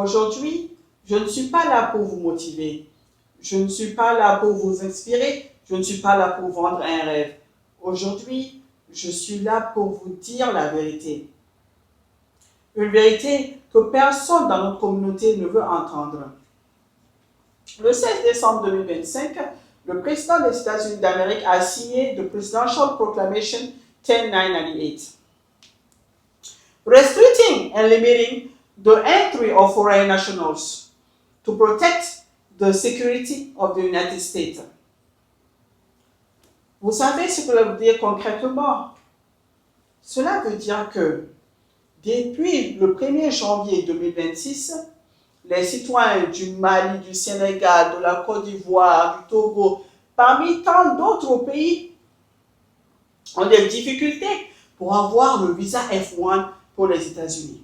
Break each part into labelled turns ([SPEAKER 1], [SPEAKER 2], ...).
[SPEAKER 1] Aujourd'hui, je ne suis pas là pour vous motiver. Je ne suis pas là pour vous inspirer. Je ne suis pas là pour vendre un rêve. Aujourd'hui, je suis là pour vous dire la vérité. Une vérité que personne dans notre communauté ne veut entendre. Le 16 décembre 2025, le président des États-Unis d'Amérique a signé the Presidential Proclamation 10998, restricting and limiting the entry of foreign nationals to protect the security of the United States. Vous savez ce que cela veut dire concrètement? Cela veut dire que depuis le 1er janvier 2026, les citoyens du Mali, du Sénégal, de la Côte d'Ivoire, du Togo, parmi tant d'autres pays, ont des difficultés pour avoir le visa F1 pour les États-Unis.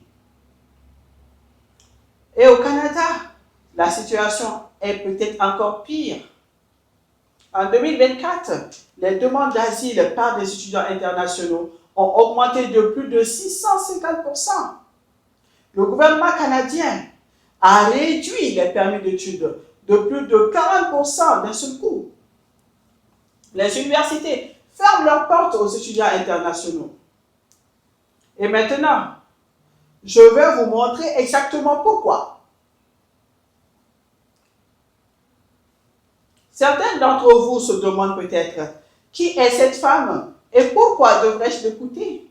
[SPEAKER 1] Et au Canada, la situation est peut-être encore pire. En 2024, les demandes d'asile par des étudiants internationaux ont augmenté de plus de 650%. Le gouvernement canadien a réduit les permis d'études de plus de 40% d'un seul coup. Les universités ferment leurs portes aux étudiants internationaux. Et maintenant, je vais vous montrer exactement pourquoi. Certains d'entre vous se demandent peut-être, qui est cette femme et pourquoi devrais-je l'écouter?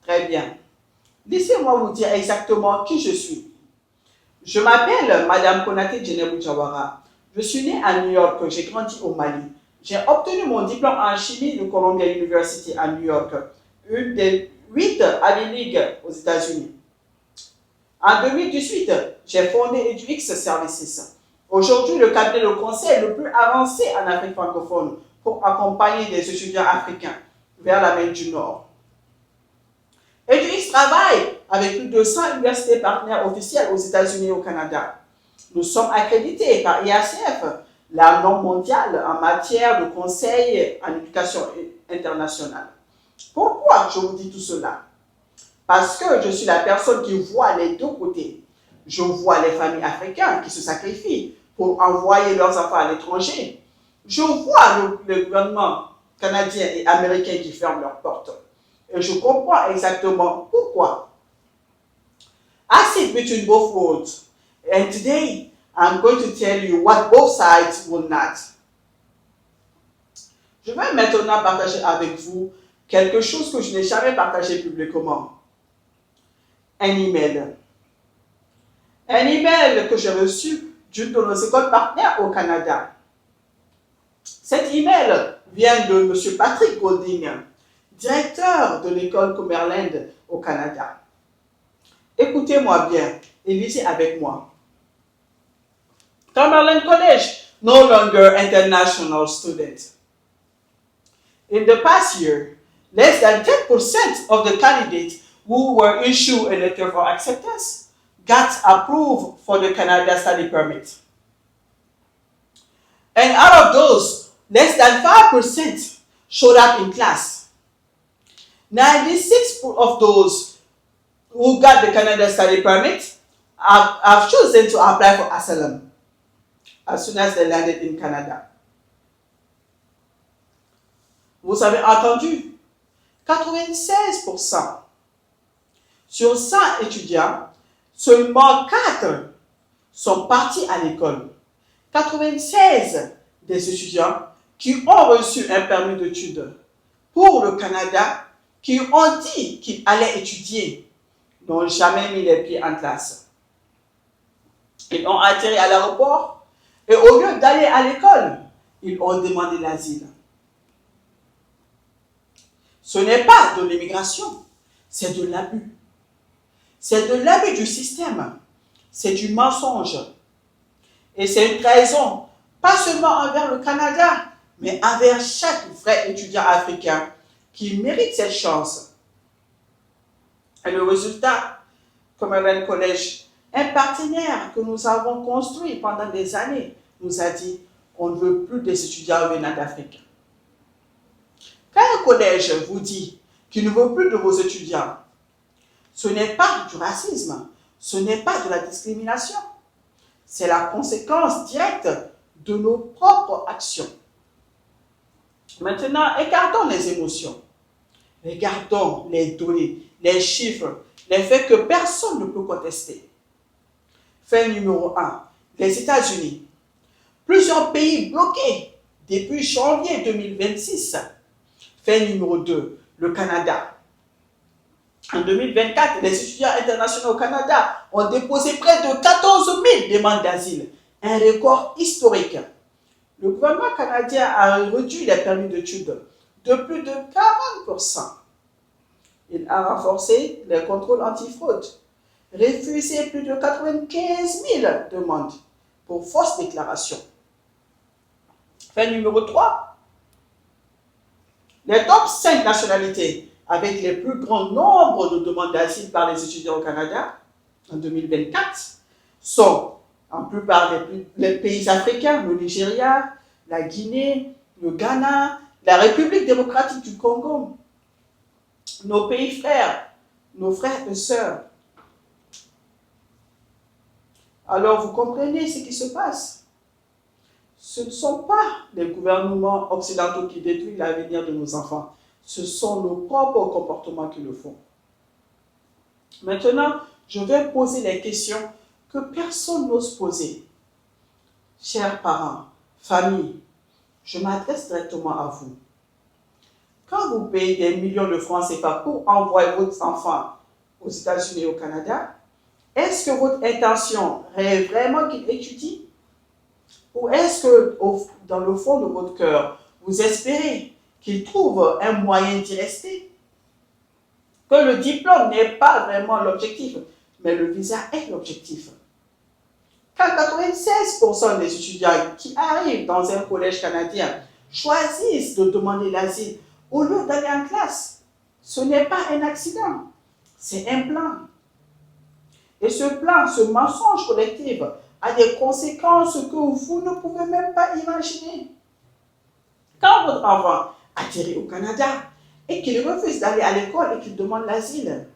[SPEAKER 1] Très bien. Laissez-moi vous dire exactement qui je suis. Je m'appelle Madame Konaté Djenebou Jawara. Je suis née à New York, j'ai grandi au Mali. J'ai obtenu mon diplôme en chimie de Columbia University à New York, une des 8 Ivy League aux États-Unis. En 2018, j'ai fondé EduX Services. Aujourd'hui, le cabinet de conseil le plus avancé en Afrique francophone pour accompagner des étudiants africains vers l'Amérique du Nord. EduX travaille avec plus de 100 universités partenaires officielles aux États-Unis et au Canada. Nous sommes accrédités par IACF, la norme mondiale en matière de conseil en éducation internationale. Pourquoi je vous dis tout cela? Parce que je suis la personne qui voit les deux côtés. Je vois les familles africaines qui se sacrifient pour envoyer leurs enfants à l'étranger. Je vois le gouvernement canadien et américain qui ferment leurs portes. Et je comprends exactement pourquoi. I sit between both worlds. And today, I'm going to tell you what both sides will not. Je vais maintenant partager avec vous quelque chose que je n'ai jamais partagé publiquement. Un email. Un email que j'ai reçu d'une de nos écoles partenaires au Canada. Cet email vient de M. Patrick Golding, directeur de l'école Cumberland au Canada. Écoutez-moi bien et lisez avec moi. Cumberland College, no longer international student. In the past year, less than 10% of the candidates who were issued a letter for acceptance got approved for the Canada study permit. And out of those, less than 5% showed up in class. 96 of those who got the Canada study permit have chosen to apply for asylum as soon as they landed in Canada. Vous avez entendu, 96% sur 100 étudiants, seulement 4 sont partis à l'école. 96 des étudiants qui ont reçu un permis d'études pour le Canada, qui ont dit qu'ils allaient étudier, n'ont jamais mis les pieds en classe. Ils ont atterri à l'aéroport et au lieu d'aller à l'école, ils ont demandé l'asile. Ce n'est pas de l'immigration, c'est de l'abus. C'est de l'abus du système, c'est du mensonge. Et c'est une trahison, pas seulement envers le Canada, mais envers chaque vrai étudiant africain qui mérite cette chance. Et le résultat, Cumberland College, un partenaire que nous avons construit pendant des années, nous a dit on ne veut plus des étudiants venant d'Afrique. Quand un collège vous dit qu'il ne veut plus de vos étudiants, ce n'est pas du racisme. Ce n'est pas de la discrimination. C'est la conséquence directe de nos propres actions. Maintenant, écartons les émotions. Regardons les données, les chiffres, les faits que personne ne peut contester. Fait numéro 1, les États-Unis. Plusieurs pays bloqués depuis janvier 2026. Fait numéro 2, le Canada. En 2024, les étudiants internationaux au Canada ont déposé près de 14 000 demandes d'asile, un record historique. Le gouvernement canadien a réduit les permis d'études de plus de 40%. Il a renforcé les contrôles antifraude, refusé plus de 95 000 demandes pour fausse déclaration. Fait numéro 3, les top 5 nationalités avec les plus grands nombres de demandes d'asile par les étudiants au Canada en 2024 sont en plupart les pays africains, le Nigeria, la Guinée, le Ghana, la République démocratique du Congo, nos pays frères, nos frères et sœurs. Alors vous comprenez ce qui se passe. Ce ne sont pas les gouvernements occidentaux qui détruisent l'avenir de nos enfants. Ce sont nos propres comportements qui le font. Maintenant, je vais poser les questions que personne n'ose poser. Chers parents, famille, je m'adresse directement à vous. Quand vous payez des millions de francs CFA pour envoyer votre enfant aux États-Unis et au Canada, est-ce que votre intention est vraiment qu'il étudie? Ou est-ce que, dans le fond de votre cœur, vous espérez qu'il trouve un moyen d'y rester? Que le diplôme n'est pas vraiment l'objectif, mais le visa est l'objectif. Quand 96% des étudiants qui arrivent dans un collège canadien choisissent de demander l'asile au lieu d'aller en classe, ce n'est pas un accident, c'est un plan. Et ce plan, ce mensonge collectif, a des conséquences que vous ne pouvez même pas imaginer. Quand votre enfant atterrit au Canada et qu'il refuse d'aller à l'école et qu'il demande l'asile,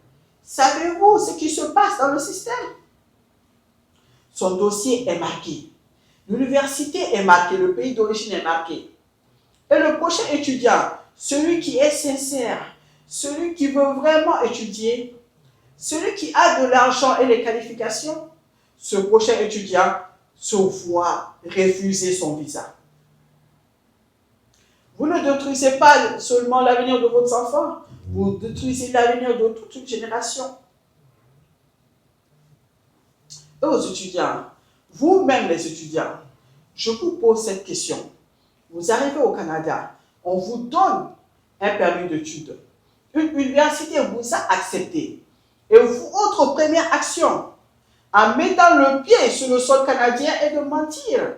[SPEAKER 1] savez-vous ce qui se passe dans le système? Son dossier est marqué. L'université est marquée, le pays d'origine est marqué. Et le prochain étudiant, celui qui est sincère, celui qui veut vraiment étudier, celui qui a de l'argent et les qualifications, ce prochain étudiant se voit refuser son visa. Vous ne détruisez pas seulement l'avenir de votre enfant, vous détruisez l'avenir de toute une génération. Et aux étudiants, vous-même les étudiants, je vous pose cette question. Vous arrivez au Canada, on vous donne un permis d'études. Une université vous a accepté. Et votre première action, en mettant le pied sur le sol canadien, est de mentir,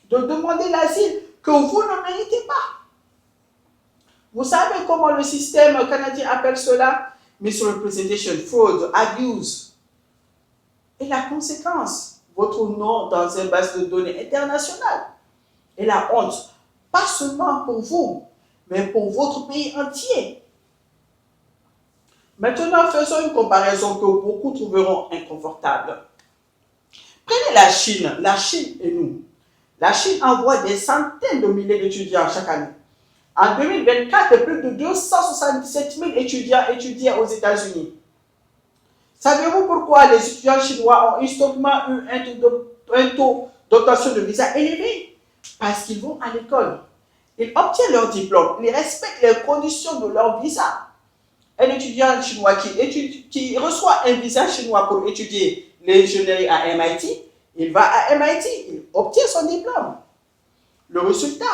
[SPEAKER 1] de demander l'asile que vous ne méritez pas. Vous savez comment le système canadien appelle cela? Misrepresentation, fraud, abuse. Et la conséquence, votre nom dans une base de données internationale. Et la honte, pas seulement pour vous, mais pour votre pays entier. Maintenant, faisons une comparaison que beaucoup trouveront inconfortable. Prenez la Chine et nous. La Chine envoie des centaines de milliers d'étudiants chaque année. En 2024, plus de 277 000 étudiants étudiaient aux États-Unis. Savez-vous pourquoi les étudiants chinois ont historiquement eu un taux d'obtention de visa élevé? Parce qu'ils vont à l'école. Ils obtiennent leur diplôme. Ils respectent les conditions de leur visa. Un étudiant chinois qui reçoit un visa chinois pour étudier l'ingénierie à MIT, il va à MIT, il obtient son diplôme. Le résultat,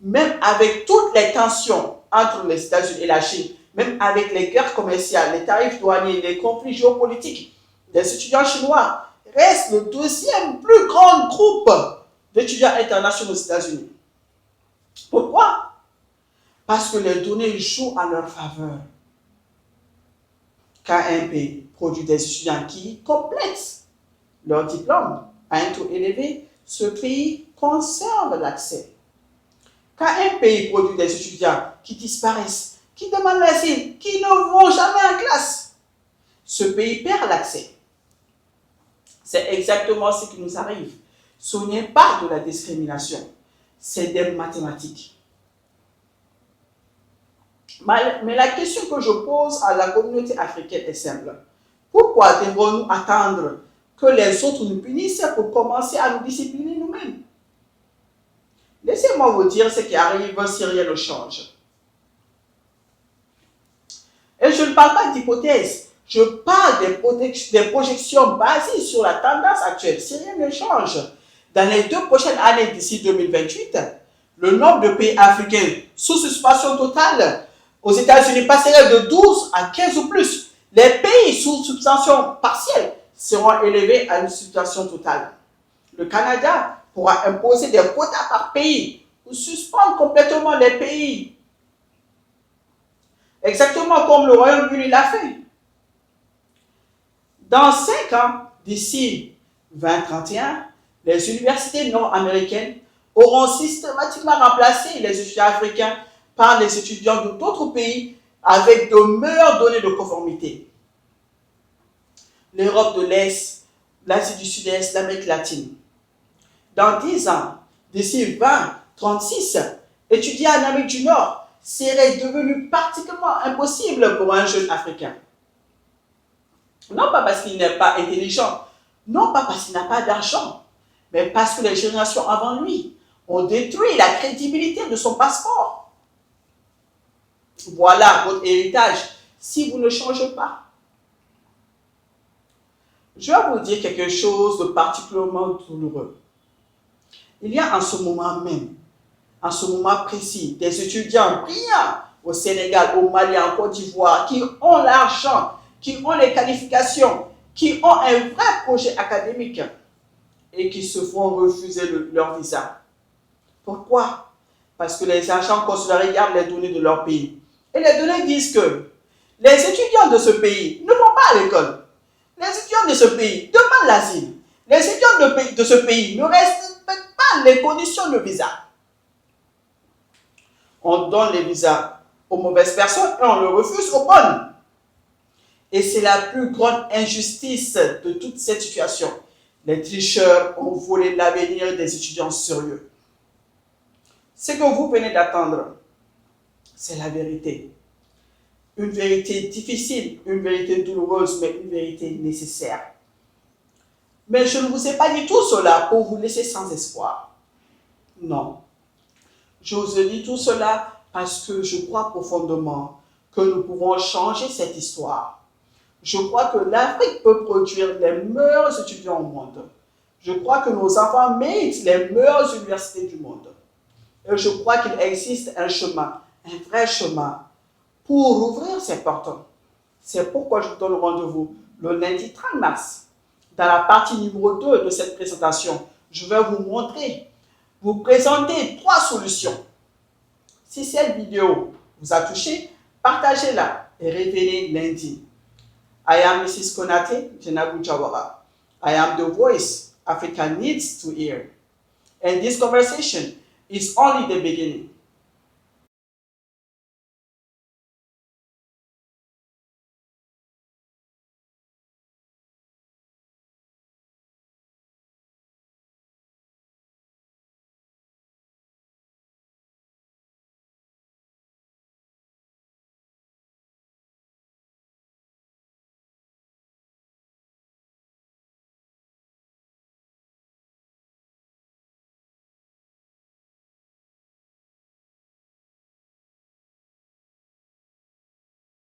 [SPEAKER 1] même avec toutes les tensions entre les États-Unis et la Chine, même avec les guerres commerciales, les tarifs douaniers, les conflits géopolitiques, les étudiants chinois restent le deuxième plus grand groupe d'étudiants internationaux aux États-Unis. Pourquoi? Parce que les données jouent en leur faveur. Quand un pays produit des étudiants qui complètent leur diplôme à un taux élevé, ce pays conserve l'accès. Quand un pays produit des étudiants qui disparaissent, qui demandent l'asile, qui ne vont jamais en classe, ce pays perd l'accès. C'est exactement ce qui nous arrive. Ce n'est pas de la discrimination, c'est des mathématiques. Mais la question que je pose à la communauté africaine est simple. Pourquoi devons-nous attendre que les autres nous punissent pour commencer à nous discipliner nous-mêmes? Laissez-moi vous dire ce qui arrive si rien ne change. Et je ne parle pas d'hypothèses, je parle des projections basées sur la tendance actuelle. Si rien ne change, dans les 2 prochaines années d'ici 2028, le nombre de pays africains sous suspension totale aux États-Unis passerait de 12 à 15 ou plus. Les pays sous suspension partielle seront élevés à une suspension totale. Le Canada pourra imposer des quotas par pays ou suspendre complètement les pays. Exactement comme le Royaume-Uni l'a fait. Dans 5 ans, d'ici 2031, les universités nord-américaines auront systématiquement remplacé les étudiants africains par les étudiants d'autres pays avec de meilleures données de conformité. L'Europe de l'Est, l'Asie du Sud-Est, l'Amérique latine. Dans 10 ans, d'ici 2036, étudier en Amérique du Nord serait devenu pratiquement impossible pour un jeune Africain. Non pas parce qu'il n'est pas intelligent, non pas parce qu'il n'a pas d'argent, mais parce que les générations avant lui ont détruit la crédibilité de son passeport. Voilà votre héritage si vous ne changez pas. Je vais vous dire quelque chose de particulièrement douloureux. Il y a en ce moment même, en ce moment précis, des étudiants brillants au Sénégal, au Mali, en Côte d'Ivoire, qui ont l'argent, qui ont les qualifications, qui ont un vrai projet académique et qui se font refuser leur visa. Pourquoi? Parce que les agents consulaires regardent les données de leur pays. Et les données disent que les étudiants de ce pays ne vont pas à l'école. Les étudiants de ce pays demandent l'asile. Les étudiants de ce pays ne respectent pas les conditions de visa. On donne les visas aux mauvaises personnes et on le refuse aux bonnes. Et c'est la plus grande injustice de toute cette situation. Les tricheurs ont volé l'avenir des étudiants sérieux. Ce que vous venez d'attendre, c'est la vérité. Une vérité difficile, une vérité douloureuse, mais une vérité nécessaire. Mais je ne vous ai pas dit tout cela pour vous laisser sans espoir. Non. Je vous ai dit tout cela parce que je crois profondément que nous pouvons changer cette histoire. Je crois que l'Afrique peut produire les meilleurs étudiants au monde. Je crois que nos enfants méritent les meilleures universités du monde. Et je crois qu'il existe un chemin, un vrai chemin, pour ouvrir ces portes. C'est pourquoi je vous donne rendez-vous le lundi 30 mars. Dans la partie numéro 2 de cette présentation, je vais vous montrer, vous présenter 3 solutions. Si cette vidéo vous a touché, partagez-la et revenez lundi. I am Mrs. Konate Jenabou Jawara. I am the voice Africa needs to hear. And this conversation is only the beginning.